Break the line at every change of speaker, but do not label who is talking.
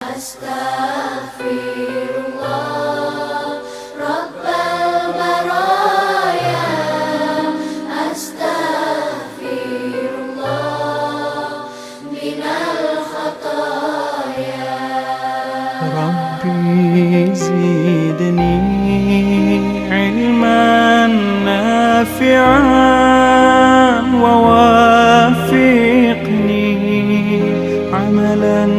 أستغفر الله رب البرايا، أستغفر الله من الخطايا.
ربي زدني علما نافعا ووفقني عملا